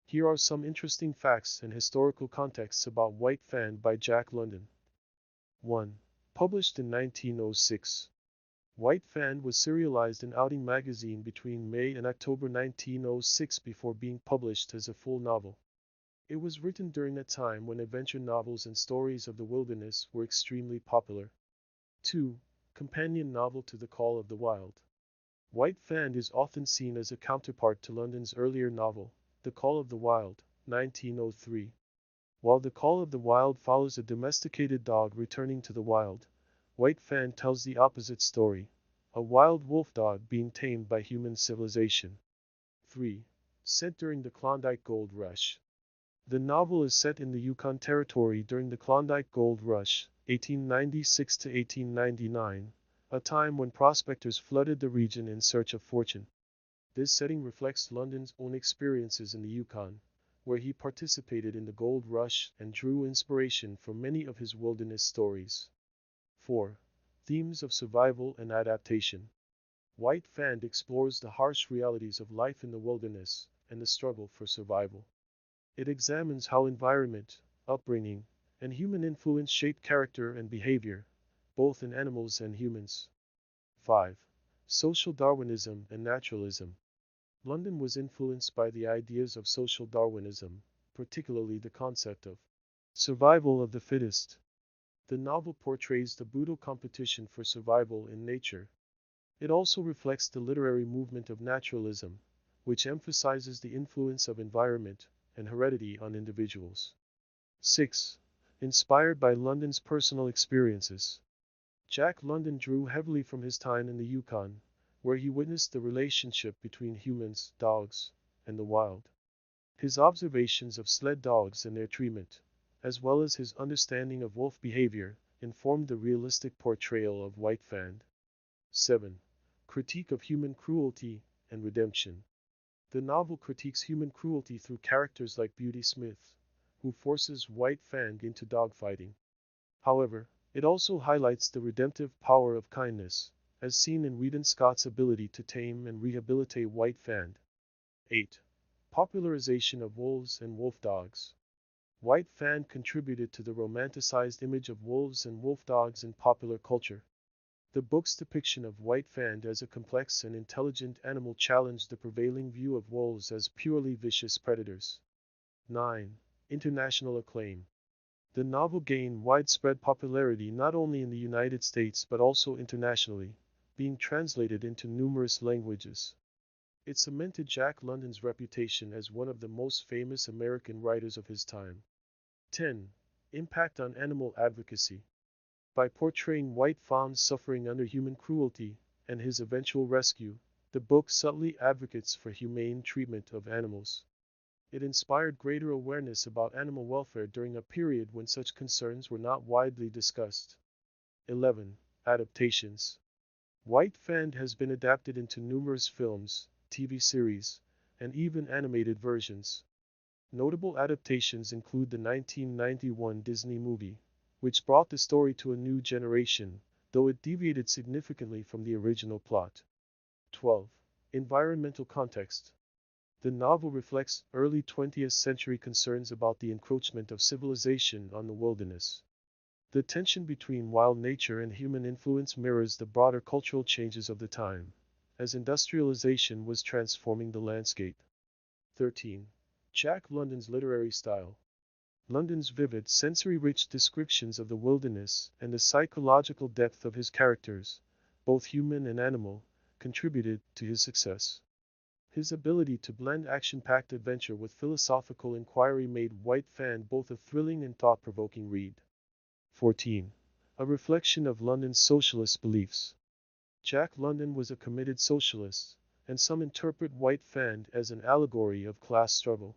Here are some interesting facts and historical contexts about White Fang by Jack London. 1. Published in 1906. White Fang was serialized in Outing magazine between May and October 1906 before being published as a full novel. It was written during a time when adventure novels and stories of the wilderness were extremely popular. 2. Companion novel to The Call of the Wild. White Fang is often seen as a counterpart to London's earlier novel, The Call of the Wild, 1903. While The Call of the Wild follows a domesticated dog returning to the wild, White Fang tells the opposite story, a wild wolf dog being tamed by human civilization. 3. Set during the Klondike Gold Rush. The novel is set in the Yukon Territory during the Klondike Gold Rush, 1896 to 1899, a time when prospectors flooded the region in search of fortune. This setting reflects London's own experiences in the Yukon, where he participated in the gold rush and drew inspiration from many of his wilderness stories. 4. Themes of survival and adaptation. White Fang explores the harsh realities of life in the wilderness and the struggle for survival. It examines how environment, upbringing, and human influence shape character and behavior, both in animals and humans. 5. Social Darwinism and naturalism. London was influenced by the ideas of social Darwinism, particularly the concept of survival of the fittest. The novel portrays the brutal competition for survival in nature. It also reflects the literary movement of naturalism, which emphasizes the influence of environment and heredity on individuals. 6. Inspired by London's personal experiences. Jack London drew heavily from his time in the Yukon, where he witnessed the relationship between humans, dogs, and the wild. His observations of sled dogs and their treatment, as well as his understanding of wolf behavior, informed the realistic portrayal of White Fang. 7. Critique of human cruelty and redemption. The novel critiques human cruelty through characters like Beauty Smith, who forces White Fang into dogfighting. However, it also highlights the redemptive power of kindness, as seen in Weedon Scott's ability to tame and rehabilitate White Fang. 8. Popularization of wolves and wolf dogs. White Fang contributed to the romanticized image of wolves and wolf dogs in popular culture. The book's depiction of White Fang as a complex and intelligent animal challenged the prevailing view of wolves as purely vicious predators. 9. International acclaim. The novel gained widespread popularity not only in the United States but also internationally, being translated into numerous languages. It cemented Jack London's reputation as one of the most famous American writers of his time. 10. Impact on animal advocacy. By portraying White Fang's suffering under human cruelty and his eventual rescue, the book subtly advocates for humane treatment of animals. It inspired greater awareness about animal welfare during a period when such concerns were not widely discussed. 11. Adaptations. White Fang has been adapted into numerous films, TV series, and even animated versions. Notable adaptations include the 1991 Disney movie, which brought the story to a new generation, though it deviated significantly from the original plot. 12. Environmental context. The novel reflects early 20th century concerns about the encroachment of civilization on the wilderness. The tension between wild nature and human influence mirrors the broader cultural changes of the time, as industrialization was transforming the landscape. 13. Jack London's literary style. London's vivid, sensory-rich descriptions of the wilderness and the psychological depth of his characters, both human and animal, contributed to his success. His ability to blend action-packed adventure with philosophical inquiry made White Fang both a thrilling and thought-provoking read. 14. A reflection of London's socialist beliefs. Jack London was a committed socialist, and some interpret White Fang as an allegory of class struggle.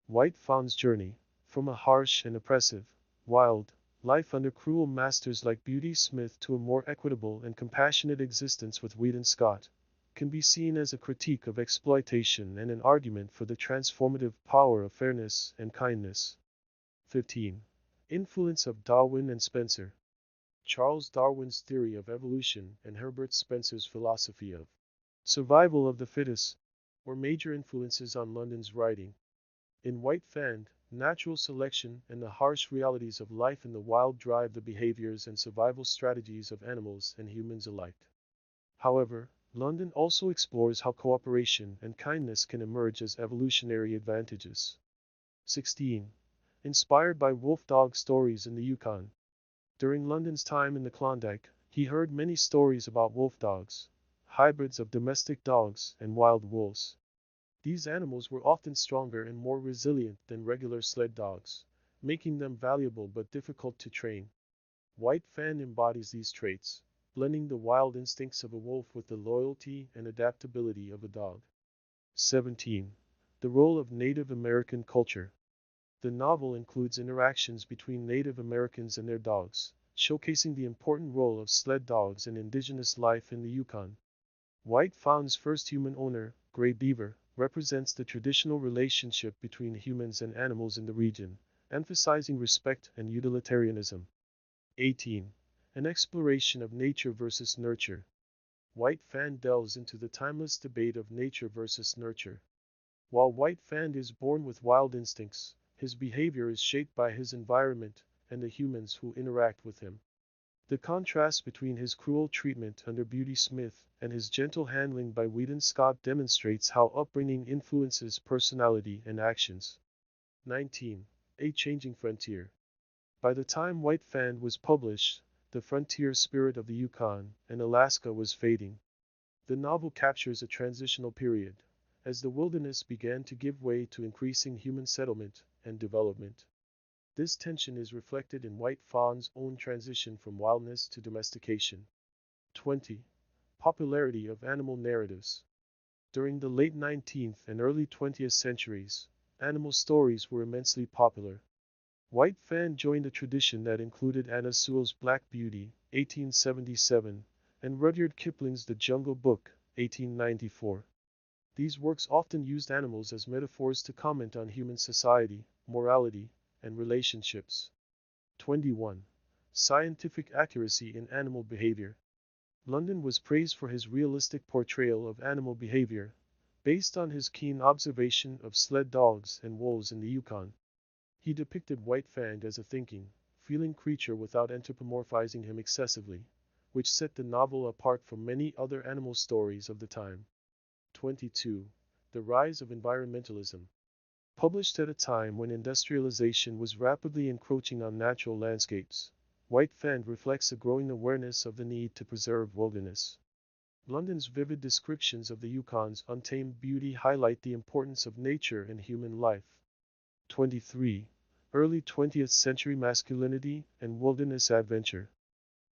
White Fang's journey, from a harsh and oppressive, wild life under cruel masters like Beauty Smith to a more equitable and compassionate existence with Weedon Scott, can be seen as a critique of exploitation and an argument for the transformative power of fairness and kindness. 15. Influence of Darwin and Spencer. Charles Darwin's theory of evolution and Herbert Spencer's philosophy of survival of the fittest were major influences on London's writing. In White Fang, natural selection and the harsh realities of life in the wild drive the behaviors and survival strategies of animals and humans alike. However, London also explores how cooperation and kindness can emerge as evolutionary advantages. 16. Inspired by wolf dog stories in the Yukon. During London's time in the Klondike, he heard many stories about wolf dogs, hybrids of domestic dogs and wild wolves. These animals were often stronger and more resilient than regular sled dogs, making them valuable but difficult to train. White Fang embodies these traits, blending the wild instincts of a wolf with the loyalty and adaptability of a dog. 17. The role of Native American culture. The novel includes interactions between Native Americans and their dogs, showcasing the important role of sled dogs in indigenous life in the Yukon. White Fang's first human owner, Gray Beaver, represents the traditional relationship between humans and animals in the region, emphasizing respect and utilitarianism. 18. An exploration of nature versus nurture. White Fang delves into the timeless debate of nature versus nurture. While White Fang is born with wild instincts, his behavior is shaped by his environment and the humans who interact with him. The contrast between his cruel treatment under Beauty Smith and his gentle handling by Whedon Scott demonstrates how upbringing influences personality and actions. 19. A Changing Frontier. By the time White Fang was published, the frontier spirit of the Yukon and Alaska was fading. The novel captures a transitional period, as the wilderness began to give way to increasing human settlement and development. This tension is reflected in White Fang's own transition from wildness to domestication. 20. Popularity of animal narratives. During the late 19th and early 20th centuries, animal stories were immensely popular. White Fang joined a tradition that included Anna Sewell's Black Beauty, 1877, and Rudyard Kipling's The Jungle Book, 1894. These works often used animals as metaphors to comment on human society, morality, and relationships. 21. Scientific accuracy in animal behavior. London was praised for his realistic portrayal of animal behavior, based on his keen observation of sled dogs and wolves in the Yukon. He depicted White Fang as a thinking, feeling creature without anthropomorphizing him excessively, which set the novel apart from many other animal stories of the time. 22. The rise of environmentalism. Published at a time when industrialization was rapidly encroaching on natural landscapes, White Fang reflects a growing awareness of the need to preserve wilderness. London's vivid descriptions of the Yukon's untamed beauty highlight the importance of nature in human life. 23. Early 20th century masculinity and wilderness adventure.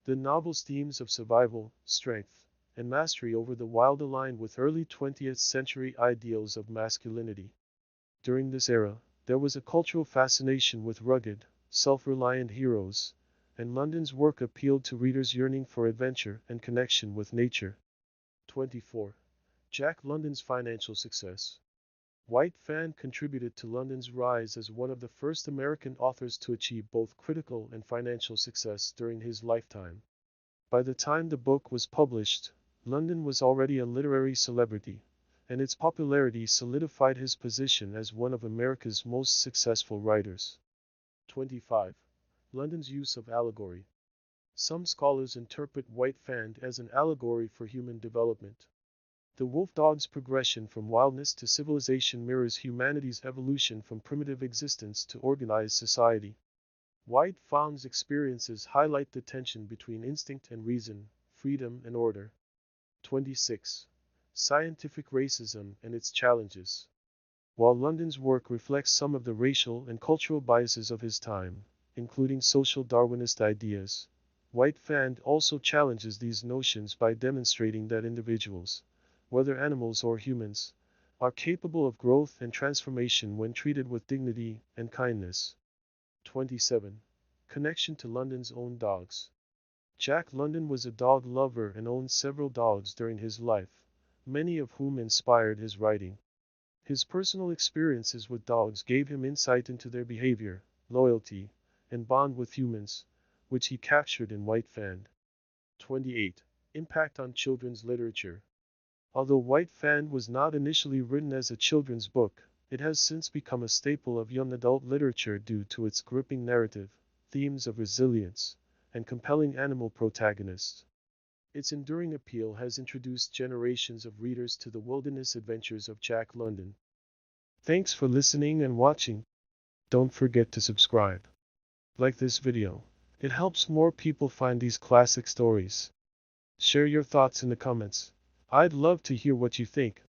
The novel's themes of survival, strength, and mastery over the wild align with early 20th century ideals of masculinity. During this era, there was a cultural fascination with rugged, self-reliant heroes, and London's work appealed to readers yearning for adventure and connection with nature. 24. Jack London's financial success. White Fang contributed to London's rise as one of the first American authors to achieve both critical and financial success during his lifetime. By the time the book was published, London was already a literary celebrity, and its popularity solidified his position as one of America's most successful writers. 25. London's use of allegory. Some scholars interpret White Fang as an allegory for human development. The wolf dog's progression from wildness to civilization mirrors humanity's evolution from primitive existence to organized society. White Fang's experiences highlight the tension between instinct and reason, freedom and order. 26. Scientific racism and its challenges. While London's work reflects some of the racial and cultural biases of his time, including social Darwinist ideas, White Fang also challenges these notions by demonstrating that individuals, whether animals or humans, are capable of growth and transformation when treated with dignity and kindness. 27. Connection to London's own dogs. Jack London was a dog lover and owned several dogs during his life, many of whom inspired his writing. His personal experiences with dogs gave him insight into their behavior, loyalty, and bond with humans, which he captured in White Fang. 28. Impact on children's literature. Although White Fang was not initially written as a children's book, It has since become a staple of young adult literature due to its gripping narrative, themes of resilience, and compelling animal protagonists. Its enduring appeal has introduced generations of readers to the wilderness adventures of Jack London. Thanks for listening and watching. Don't forget to subscribe. Like this video. It helps more people find these classic stories. Share your thoughts in the comments. I'd love to hear what you think.